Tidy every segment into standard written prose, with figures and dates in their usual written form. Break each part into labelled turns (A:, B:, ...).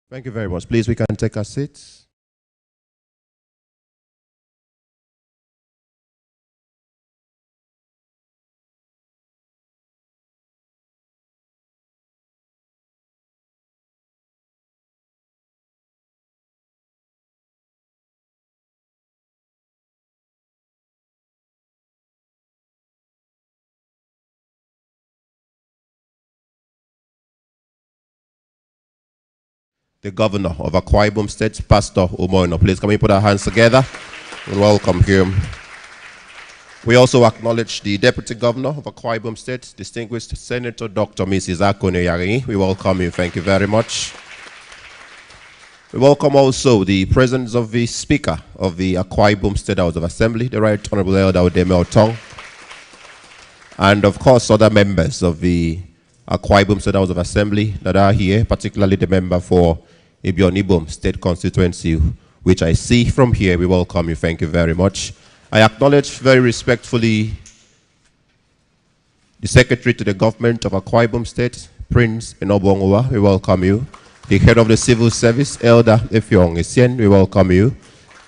A: Thank you very much. Please, we can take our seats. The governor of Akwa Ibom State, Pastor Umo Eno. Please, can we put our hands together and welcome him. We also acknowledge the Deputy Governor of Akwa Ibom State, distinguished Senator Dr. Mrs. Akwa. We welcome you. Thank you very much. We welcome also the presence of the Speaker of the Akwa Ibom State House of Assembly, the Right Honorable Elder Udeme Otong, and of course other members of the Akwa Ibom State House of Assembly that are here, particularly the member for Ibom State Constituency, which I see from here. We welcome you. Thank you very much. I acknowledge very respectfully the Secretary to the Government of Akwa Ibom State, Prince Enobongwa. We welcome you. The Head of the Civil Service, Elder Efyong Esien. We welcome you.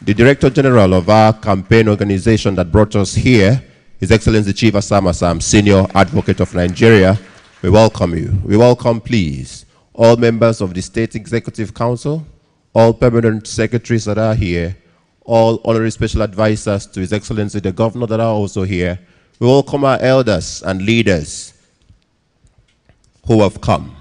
A: The Director General of our campaign organization that brought us here, His Excellency Chief Asam, Senior Advocate of Nigeria. We welcome you. We welcome, please, all members of the State Executive Council, all permanent secretaries that are here, all honorary special advisors to His Excellency the Governor that are also here. We welcome our elders and leaders who have come.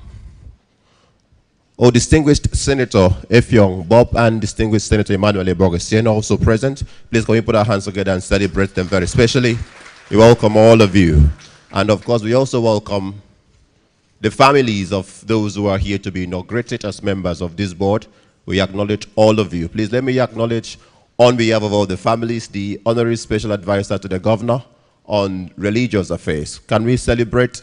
A: Oh, distinguished Senator Efyong Bob and distinguished Senator Emmanuel Ebogesian also present. Please can we put our hands together and celebrate them very specially. We welcome all of you. And of course, we also welcome the families of those who are here to be inaugurated as members of this board. We acknowledge all of you. Please let me acknowledge on behalf of all the families, the honorary special advisor to the governor on religious affairs. Can we celebrate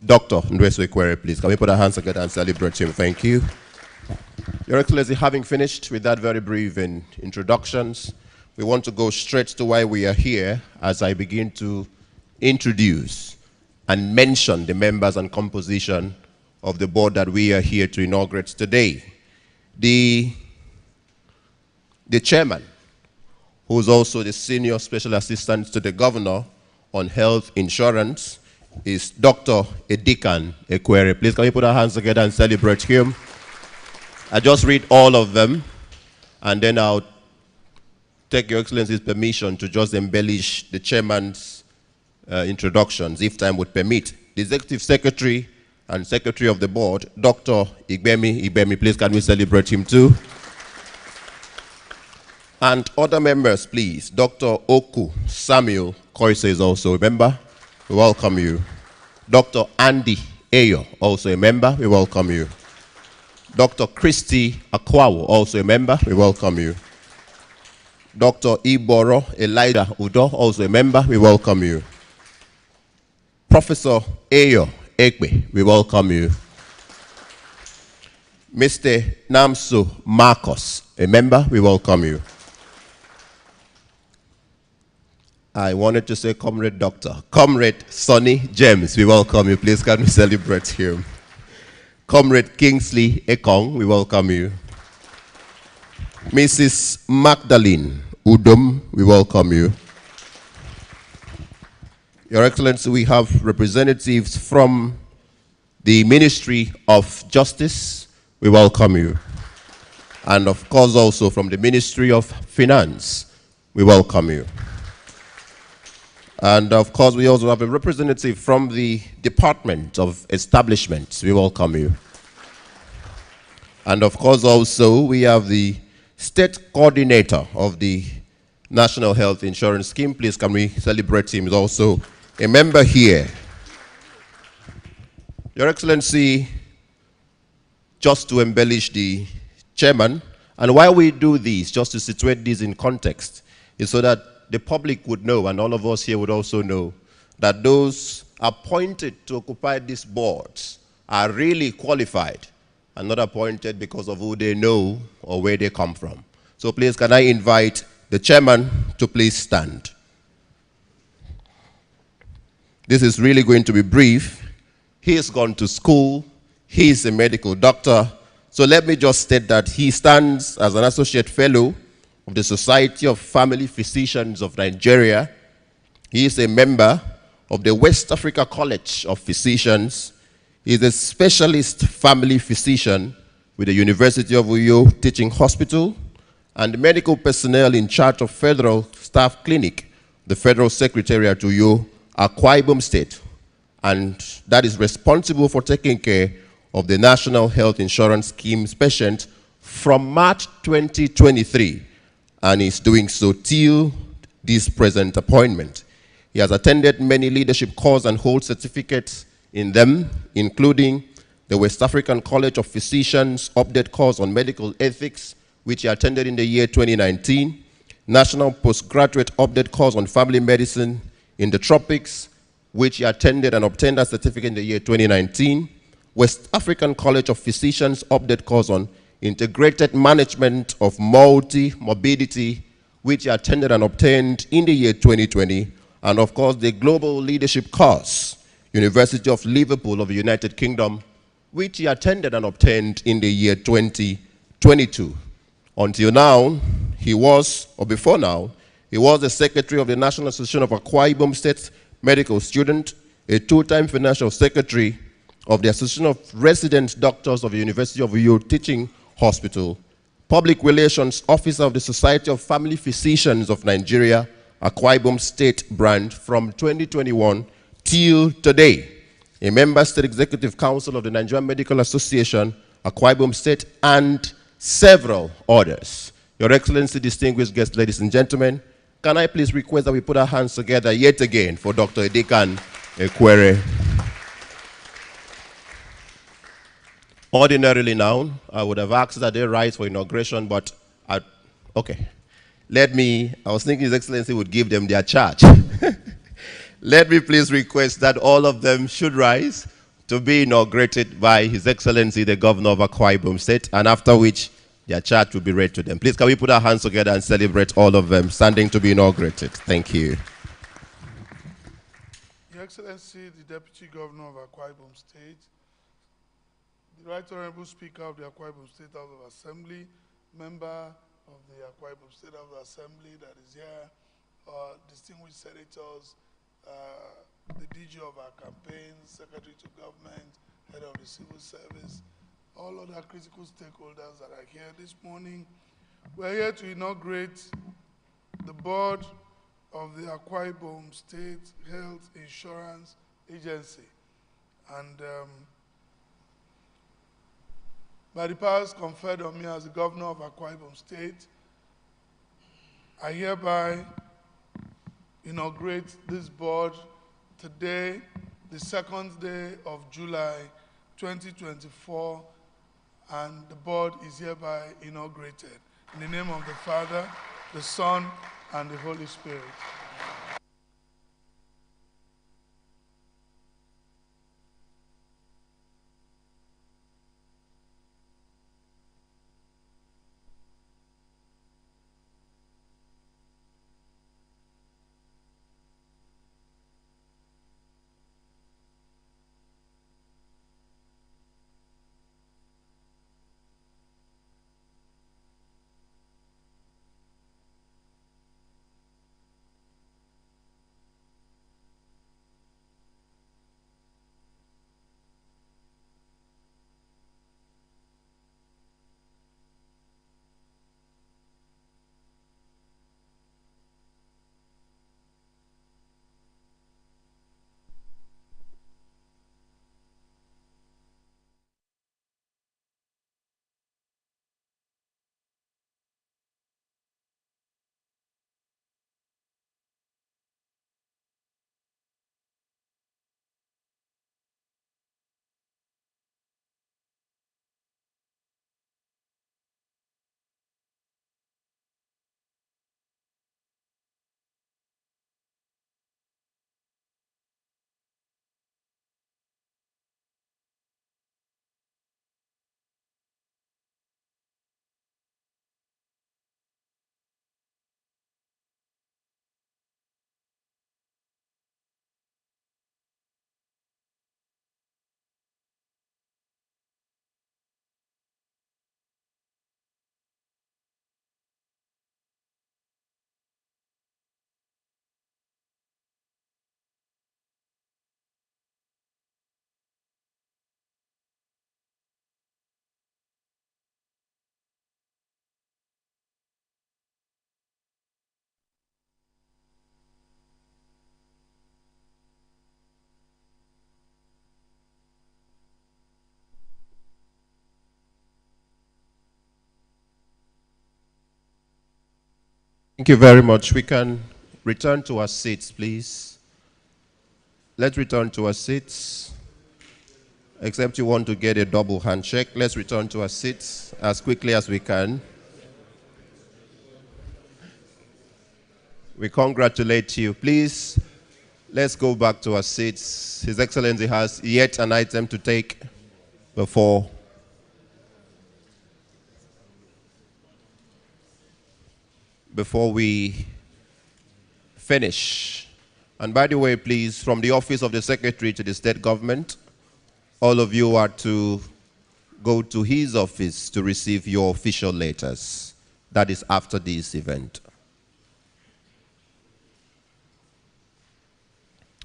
A: Dr. Ndweso Ikwere, please? Can we put our hands together and celebrate him? Thank you. Your Excellency, having finished with that very brief introductions, we want to go straight to why we are here as I begin to introduce and mention the members and composition of the board that we are here to inaugurate today. The chairman, who is also the senior special assistant to the governor on health insurance, is Dr. Edikan Ekwere. Please, can we put our hands together and celebrate him? I just read all of them, and then I'll take Your Excellency's permission to just embellish the chairman's introductions, if time would permit. The Executive Secretary and Secretary of the Board, Dr. Ibemi, please can we celebrate him too? And other members, please. Dr. Oku Samuel Koise is also a member. We welcome you. Dr. Andy Ayo, also a member. We welcome you. Dr. Christy Akwawo, also a member. We welcome you. Dr. Iboro Elijah Udo, also a member. We welcome you. Professor Ayo Ekbe, we welcome you. Mr. Namso Marcos, a member. We welcome you. I wanted to say Comrade Doctor. Comrade Sonny James, we welcome you. Please can we celebrate him. Comrade Kingsley Ekong, we welcome you. Mrs. Magdalene Udom, we welcome you. Your Excellency, we have representatives from the Ministry of Justice, we welcome you. And of course also from the Ministry of Finance, we welcome you. And of course, we also have a representative from the Department of Establishments. We welcome you. And of course, also, we have the State Coordinator of the National Health Insurance Scheme. Please, can we celebrate him? He's also a member here. Your Excellency, just to embellish the chairman, and why we do this, just to situate this in context, is so that the public would know, and all of us here would also know, that those appointed to occupy these boards are really qualified and not appointed because of who they know or where they come from. So please, can I invite the chairman to please stand. This is really going to be brief. He has gone to school. He is a medical doctor. So let me just state that he stands as an associate fellow of the Society of Family Physicians of Nigeria. He is a member of the West Africa College of Physicians. He is a specialist family physician with the University of Uyo Teaching Hospital and medical personnel in charge of Federal Staff Clinic, the Federal Secretariat to Uyo, Akwa Ibom State, and that is responsible for taking care of the National Health Insurance Scheme's patients from March 2023, and is doing so till this present appointment. He has attended many leadership courses and holds certificates in them, including the West African College of Physicians update course on medical ethics, which he attended in the year 2019, National Postgraduate Update course on family medicine in the tropics, which he attended and obtained a certificate in the year 2019, West African College of Physicians update course on integrated management of multi-morbidity, which he attended and obtained in the year 2020, and of course the Global Leadership course, University of Liverpool of the United Kingdom, which he attended and obtained in the year 2022. Until now, he was, or before now, he was the Secretary of the National Association of Akwa Ibom State Medical Student, a two-time Financial Secretary of the Association of Resident Doctors of the University of Uyo Teaching Hospital, Public Relations Officer of the Society of Family Physicians of Nigeria, Akwa Ibom State branch from 2021 till today, a member State Executive Council of the Nigerian Medical Association, Akwa Ibom State, and several others. Your Excellency, distinguished guests, ladies and gentlemen, can I please request that we put our hands together yet again for Dr. Edikan Ekwere. Ordinarily now, I would have asked that they rise for inauguration, but okay. I was thinking His Excellency would give them their charge. Let me please request that all of them should rise to be inaugurated by His Excellency, the Governor of Akwa Ibom State, and after which their charge will be read to them. Please, can we put our hands together and celebrate all of them standing to be inaugurated? Thank you.
B: Your Excellency, the Deputy Governor of Akwa Ibom State, the Right Honorable Speaker of the Akwa Ibom State House of Assembly, member of the Akwa Ibom State House of Assembly that is here, distinguished senators, the DG of our campaign, Secretary to Government, Head of the Civil Service, all other critical stakeholders that are here this morning. We're here to inaugurate the board of the Akwa Ibom State Health Insurance Agency. And by the powers conferred on me as the Governor of Akwa Ibom State, I hereby inaugurate this board today, the 2nd day of July 2024, and the board is hereby inaugurated. In the name of the Father, the Son, and the Holy Spirit.
A: Thank you very much. We can return to our seats, please. Let's return to our seats. Except you want to get a double handshake, let's return to our seats as quickly as we can. We congratulate you. Please, let's go back to our seats. His Excellency has yet an item to take before we finish. And by the way, please, from the Office of the Secretary to the State Government, all of you are to go to his office to receive your official letters. That is after this event.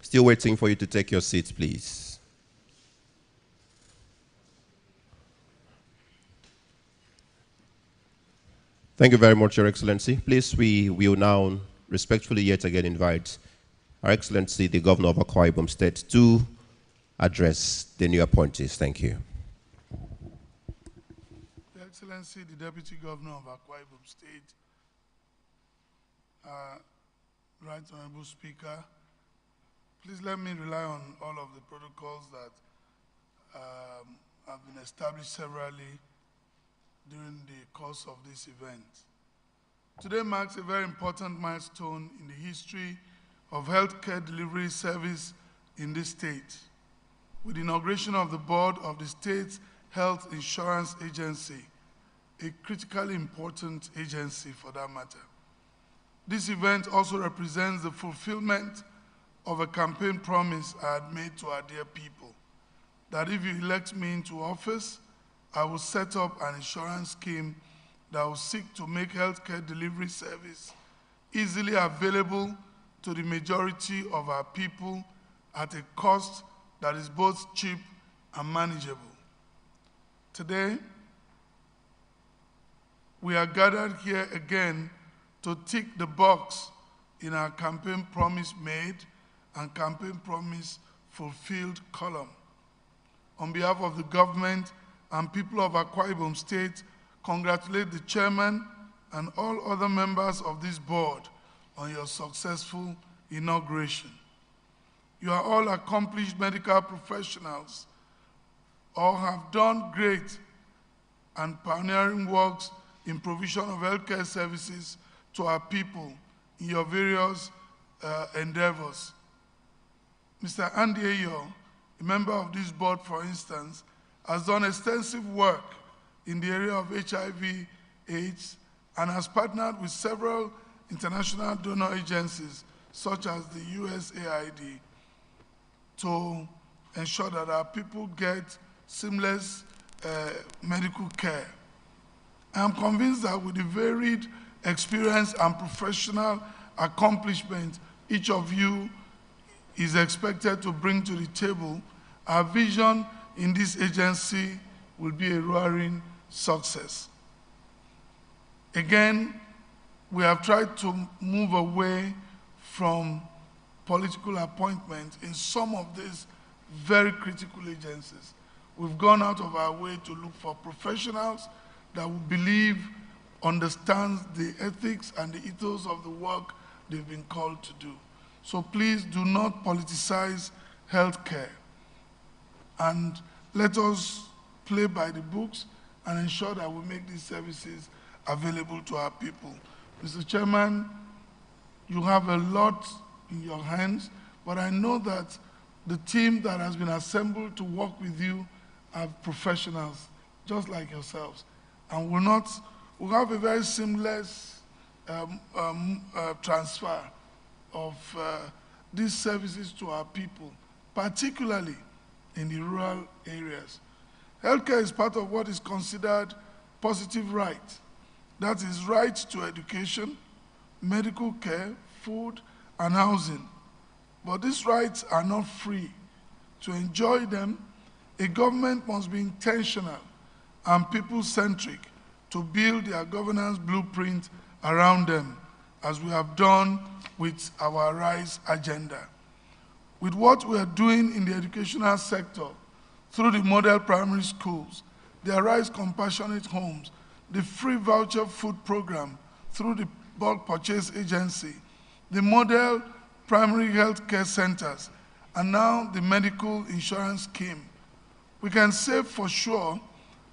A: Still waiting for you to take your seats, please. Thank you very much, Your Excellency. Please, we will now respectfully yet again invite Her Excellency, the Governor of Akwa Ibom State, to address the new appointees. Thank you.
B: Your Excellency, the Deputy Governor of Akwa Ibom State, Right Honorable Speaker, please let me rely on all of the protocols that have been established severally during the course of this event. Today marks a very important milestone in the history of healthcare delivery service in this state, with the inauguration of the board of the state's health insurance agency, a critically important agency for that matter. This event also represents the fulfillment of a campaign promise I had made to our dear people, that if you elect me into office, I will set up an insurance scheme that will seek to make healthcare delivery service easily available to the majority of our people at a cost that is both cheap and manageable. Today, we are gathered here again to tick the box in our campaign promise made and campaign promise fulfilled column. On behalf of the government and people of Akwa Ibom State, congratulate the chairman and all other members of this board on your successful inauguration. You are all accomplished medical professionals, all have done great and pioneering works in provision of healthcare services to our people in your various endeavors. Mr. Andy Ayo, a member of this board, for instance, has done extensive work in the area of HIV/AIDS and has partnered with several international donor agencies, such as the USAID, to ensure that our people get seamless medical care. I am convinced that with the varied experience and professional accomplishment each of you is expected to bring to the table, our vision in this agency will be a roaring success. Again, we have tried to move away from political appointments in some of these very critical agencies. We've gone out of our way to look for professionals that we believe understands the ethics and the ethos of the work they've been called to do. So please do not politicize healthcare, and let us play by the books and ensure that we make these services available to our people. Mr. Chairman, you have a lot in your hands, but I know that the team that has been assembled to work with you are professionals, just like yourselves, and we'll have a very seamless transfer of these services to our people, particularly in the rural areas. Healthcare is part of what is considered positive right. That is right to education, medical care, food, and housing. But these rights are not free. To enjoy them, a government must be intentional and people-centric to build their governance blueprint around them, as we have done with our RISE agenda. With what we are doing in the educational sector, through the model primary schools, the RISE compassionate homes, the free voucher food program, through the bulk purchase agency, the model primary health care centers, and now the medical insurance scheme, we can say for sure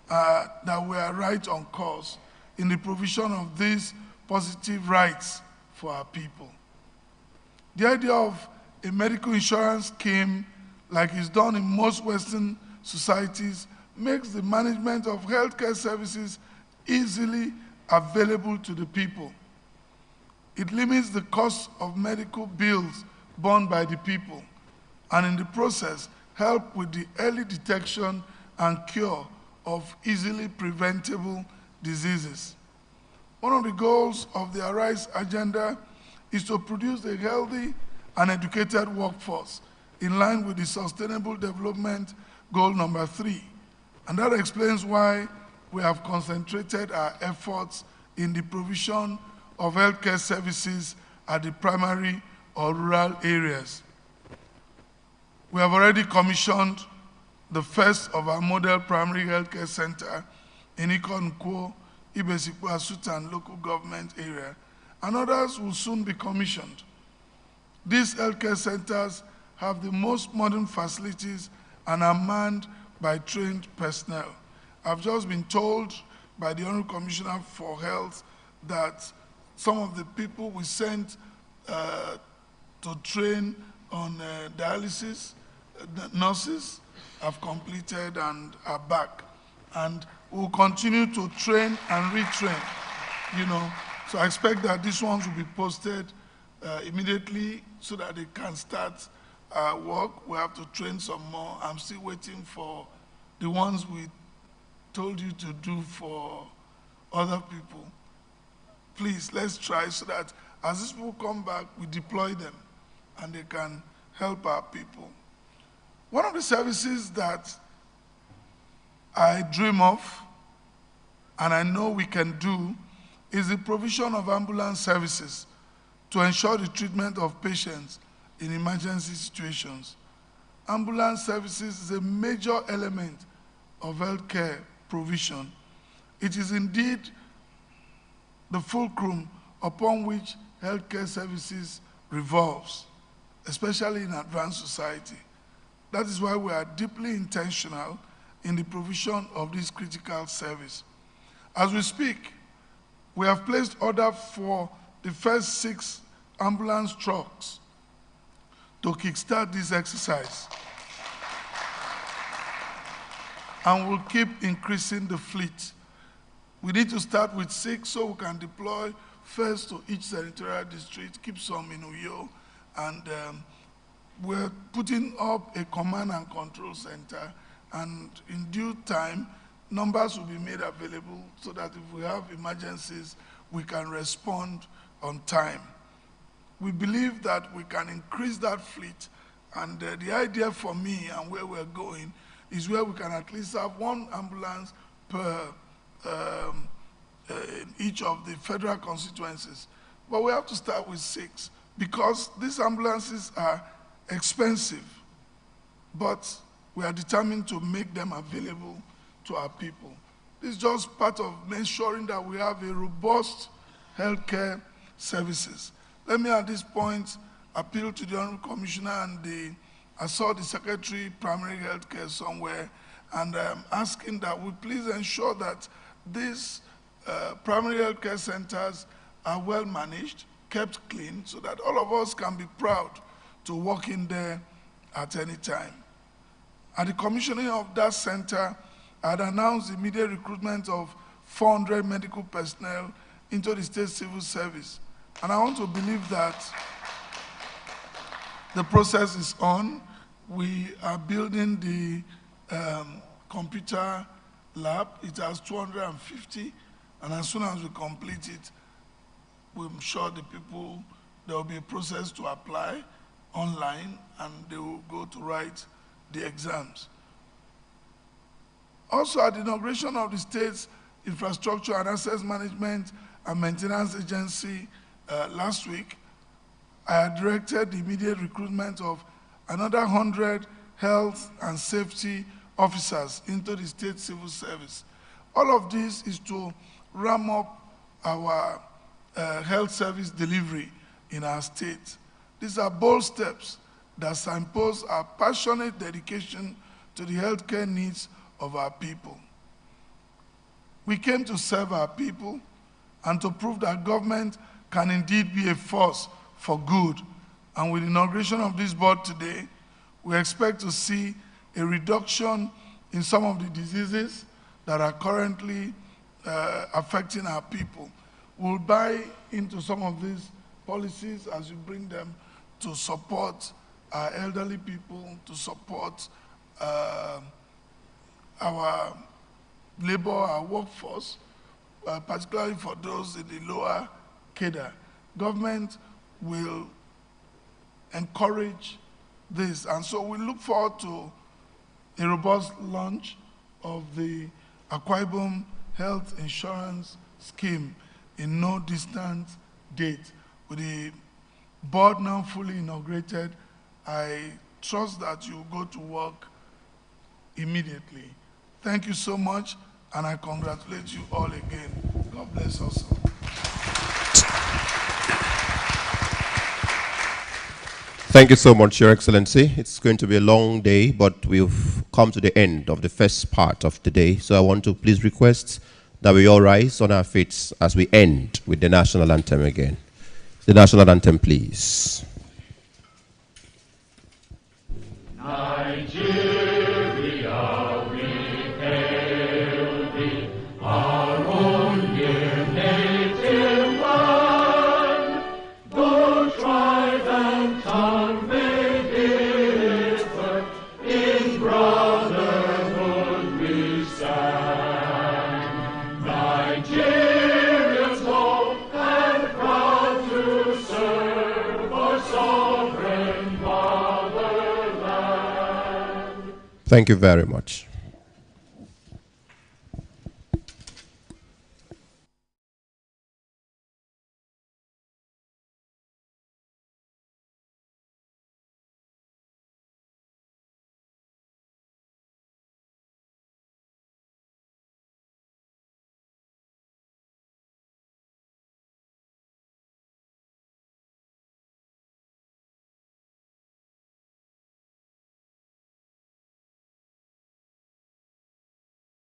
B: that we are right on course in the provision of these positive rights for our people. The idea of a medical insurance scheme, like is done in most Western societies, makes the management of healthcare services easily available to the people. It limits the cost of medical bills borne by the people, and in the process, help with the early detection and cure of easily preventable diseases. One of the goals of the Arise agenda is to produce a healthy and educated workforce in line with the Sustainable Development Goal number 3. And that explains why we have concentrated our efforts in the provision of healthcare services at the primary or rural areas. We have already commissioned the first of our model primary healthcare center in Ikon-Nkwo, Ibesikwa-Sutan local government area, and others will soon be commissioned. These healthcare centers have the most modern facilities and are manned by trained personnel. I've just been told by the Honorable Commissioner for Health that some of the people we sent to train on dialysis, nurses, have completed and are back. And we'll continue to train and retrain, So I expect that these ones will be posted immediately so that they can start work. We have to train some more. I'm still waiting for the ones we told you to do for other people. Please, let's try so that as these people come back, we deploy them and they can help our people. One of the services that I dream of and I know we can do is the provision of ambulance services to ensure the treatment of patients in emergency situations. Ambulance services is a major element of healthcare provision. It is indeed the fulcrum upon which healthcare services revolves, especially in advanced society. That is why we are deeply intentional in the provision of this critical service. As we speak, we have placed order for the first 6 ambulance trucks to kickstart this exercise. And we'll keep increasing the fleet. We need to start with 6 so we can deploy first to each senatorial district, keep some in Uyo, and we're putting up a command and control center, and in due time, numbers will be made available so that if we have emergencies, we can respond on time. We believe that we can increase that fleet, and the idea for me and where we're going is where we can at least have 1 ambulance per in each of the federal constituencies. But we have to start with 6 because these ambulances are expensive, but we are determined to make them available to our people. This is just part of ensuring that we have a robust healthcare services. Let me at this point appeal to the Honorable Commissioner and I saw the Secretary Primary Healthcare somewhere, and I'm asking that we please ensure that these primary healthcare centers are well managed, kept clean, so that all of us can be proud to walk in there at any time. At the commissioning of that center, I had announced the immediate recruitment of 400 medical personnel into the state civil service. And I want to believe that the process is on. We are building the computer lab. It has 250, and as soon as we complete it, I'm sure the people, there will be a process to apply online, and they will go to write the exams. Also, at the inauguration of the state's Infrastructure and Assets Management and Maintenance Agency last week, I had directed the immediate recruitment of another 100 health and safety officers into the state civil service. All of this is to ram up our health service delivery in our state. These are bold steps that signpost our passionate dedication to the healthcare needs of our people. We came to serve our people and to prove that government can indeed be a force for good. And with the inauguration of this board today, we expect to see a reduction in some of the diseases that are currently affecting our people. We'll buy into some of these policies as we bring them to support our elderly people, to support our labor, our workforce, particularly for those in the lower cadre. Government will encourage this, and so we look forward to a robust launch of the Akwa Ibom Health Insurance Scheme in no distant date. With the board now fully inaugurated, I trust that you will go to work immediately. Thank you so much, and I congratulate you all again. God bless us all.
A: Thank you so much, Your Excellency. It's going to be a long day, but we've come to the end of the first part of the day. So I want to please request that we all rise on our feet as we end with the national anthem again. The national anthem, please.
C: Nigeria, we hail thee, our own dear native land. Though tribe and tongue may differ, in brotherhood we stand. Nigerians hope and proud to serve our sovereign fatherland.
A: Thank you very much.